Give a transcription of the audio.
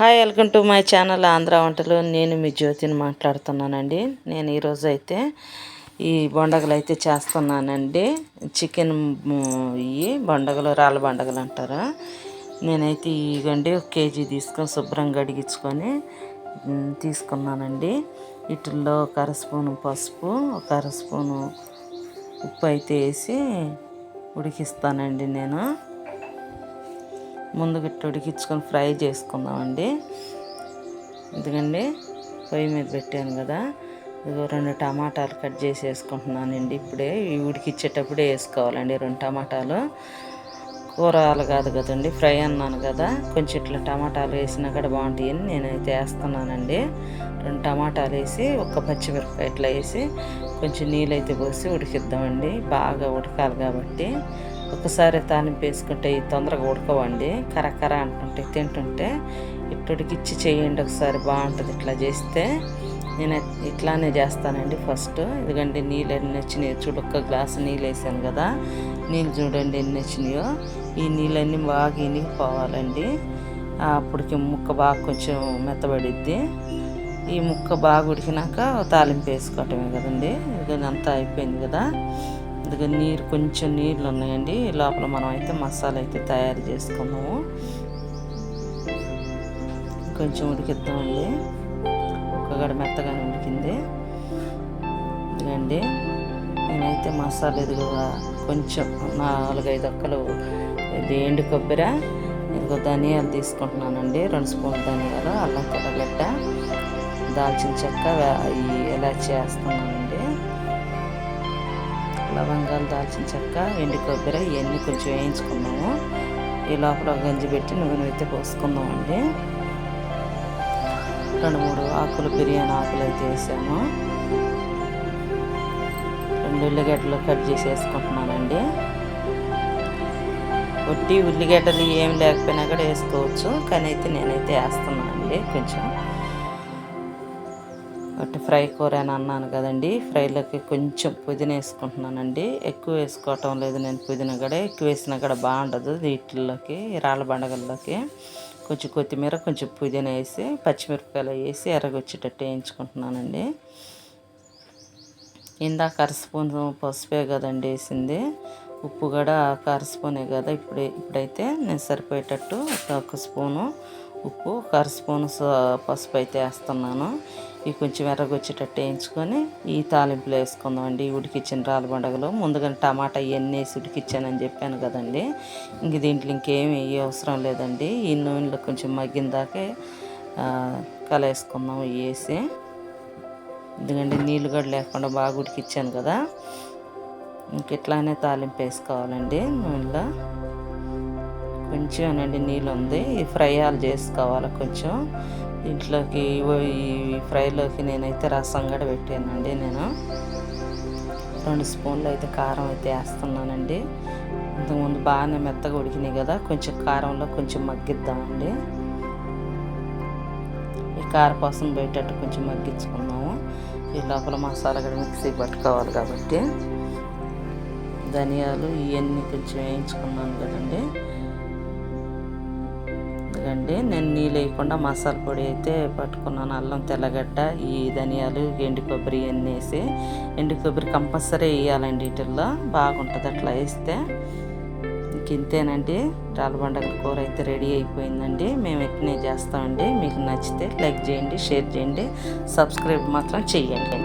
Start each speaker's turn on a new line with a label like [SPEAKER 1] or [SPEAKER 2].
[SPEAKER 1] Hi, welcome to my channel Andhra వంటలు. నేను మీ జ్యోతిని మాట్లాడుతున్నానండి. నేను ఈరోజు అయితే ఈ బొండగలు అయితే చేస్తున్నానండి. చికెన్ ఇవి బొండగలు, రాళ్ళ బొండగలు అంటారు. నేనైతే ఇవ్వండి 1 కేజీ తీసుకొని శుభ్రంగా కడిగించుకొని తీసుకున్నానండి. వీటిల్లో 1/2 స్పూను పసుపు, 1/2 స్పూను ఉప్పు అయితే వేసి ఉడికిస్తానండి. నేను ముందు గిట్ట ఉడికించుకొని ఫ్రై చేసుకుందామండి. ఎందుకండి పొయ్యి మీద పెట్టాను కదా, ఇదిగో 2 టమాటాలు కట్ చేసి వేసుకుంటున్నానండి. ఇప్పుడే ఉడికిచ్చేటప్పుడే వేసుకోవాలండి 2 టమాటాలు. కూరలు కాదు కదండి, ఫ్రై అన్నాను కదా, కొంచెం ఇట్లా టమాటాలు వేసినా కూడా బాగుంటాయని నేనైతే వేస్తున్నానండి. 2 టమాటాలు వేసి 1 పచ్చిమిరపకాయ ఇట్లా వేసి కొంచెం నీళ్ళైతే పోసి ఉడికిద్దామండి. బాగా ఉడకాలి కాబట్టి ఒకసారి తాలింపు వేసుకుంటే ఈ తొందరగా ఉడకవండి, కరకర అనుకుంటే తింటుంటే. ఇట్లా ఉడికిచ్చి చేయండి ఒకసారి, బాగుంటుంది ఇట్లా చేస్తే. నేను ఇట్లానే చేస్తానండి. ఫస్ట్ ఎందుకంటే నీళ్ళు ఎన్ని వచ్చినాయో చూడు, 1 గ్లాసు నీళ్ళు వేసాను కదా, నీళ్ళు చూడండి ఎన్ని వచ్చినాయో. ఈ నీళ్ళన్నీ బాగా ఇనిగిపోవాలండి. అప్పటికి ముక్క బాగా కొంచెం మెత్తబడిద్ది. ఈ ముక్క బాగా ఉడికినాక తాలింపు వేసుకోవటమే కదండి. ఇదంతా అయిపోయింది కదా, ఇదిగో నీరు కొంచెం నీళ్ళు ఉన్నాయండి. లోపల మనం అయితే మసాలా అయితే తయారు చేసుకున్నాము. కొంచెం ఉడికిద్దామండి. ఒక్కగడ మెత్తగానే ఉడికింది. ఇదిగండి నేనైతే మసాలా ఇదిగో కొంచెం 4-5 ఒక్కలు ఇది ఎండు కొబ్బరి, ఇదిగో ధనియాలు తీసుకుంటున్నానండి. 2 స్పూన్లు ధనియాలు, అల్లం తెల్లగడ్డ, దాల్చిన చెక్క, ఈ ఇలాచి వేస్తున్నానండి. లవంగాలు, దాల్చిన చెక్క, ఎండు కొబ్బరి ఇవన్నీ కొంచెం వేయించుకున్నాము. ఈ లోపల గంజి పెట్టి నూనె అయితే పోసుకుందామండి. 2-3 ఆకులు, బిర్యానీ ఆకులు అయితే వేసాను. 2 ఉల్లిగడ్డలు కట్ చేసి వేసుకుంటున్నానండి. ఒట్టి ఉల్లిగడ్డలు ఏం లేకపోయినా కూడా వేసుకోవచ్చు, కానీ అయితే నేనైతే వేస్తున్నానండి. కొంచెం ఒట్టి ఫ్రై కూర అని అన్నాను కదండి, ఫ్రైలోకి కొంచెం పుదీనా వేసుకుంటున్నానండి. ఎక్కువ వేసుకోవటం లేదు నేను, పుదీనా కూడా ఎక్కువ వేసినా కూడా బాగుండదు వీటిల్లోకి, రాళ్ళ బండగల్లోకి. కొంచెం కొత్తిమీర, కొంచెం పుదీనా వేసి పచ్చిమిరపకాయలు వేసి ఎర్రగొచ్చేటట్టు వేయించుకుంటున్నానండి. ఇందాక 1/2 స్పూన్ పసుపే కదండి వేసింది, ఉప్పు కూడా 1/2 స్పూనే కదా. ఇప్పుడైతే నేను సరిపోయేటట్టు 1 స్పూను ఉప్పు, 1/2 స్పూను పసుపు అయితే వేస్తున్నాను. ఇవి కొంచెం ఎర్రగొచ్చేటట్టు వేయించుకొని ఈ తాలింపులో వేసుకుందామండి. ఉడికిచ్చిన రాళ్ళ బండగలు ముందుగానే టమాటా ఇవన్నీ వేసి ఉడికిచ్చానని చెప్పాను కదండి. ఇంక దీంట్లో ఇంకేమి అవసరం లేదండి. ఈ నూనెలో కొంచెం మగ్గిన దాకే కలేసుకుందాం వేసి. ఎందుకంటే నీళ్ళు కూడా లేకుండా బాగా ఉడికిచ్చాను కదా, ఇంక ఇట్లానే తాలింపు వేసుకోవాలండి. నూనెలో కొంచెం నీళ్ళు ఉంది, ఈ ఫ్రైలు చేసుకోవాలి కొంచెం. దీంట్లోకి ఈ ఫ్రైలోకి నేనైతే రసం కూడా పెట్టానండి. నేను 2 స్పూన్లు అయితే కారం అయితే వేస్తున్నానండి. ఇంతకుముందు బాగానే మెత్తగా ఉడికినాయి కదా, కొంచెం కారంలో కొంచెం మగ్గిద్దామండి. ఈ కారపాసం పోయేటట్టు కొంచెం మగ్గించుకున్నాము. ఈ లోపల మసాలా కూడా మిక్సీ పట్టుకోవాలి కాబట్టి ధనియాలు ఇవన్నీ కొంచెం వేయించుకున్నాను కదండి. ఎందుకండి నేను నీళ్ళు వేయకుండా మసాలా పొడి అయితే పట్టుకున్నాను. అల్లం తెల్లగడ్డ, ఈ ధనియాలు, ఎండు కొబ్బరి ఇవన్నీ వేసి. ఎండు కొబ్బరి కంపల్సరీ వేయాలండి, వీటిల్లో బాగుంటుంది అట్లా వేస్తే. ఇంతేనండి, రాళ్ళ బండగల కూర అయితే రెడీ అయిపోయిందండి. మేము ఎట్నే చేస్తామండి. మీకు నచ్చితే లైక్ చేయండి, షేర్ చేయండి, సబ్స్క్రైబ్ మాత్రం చేయండి.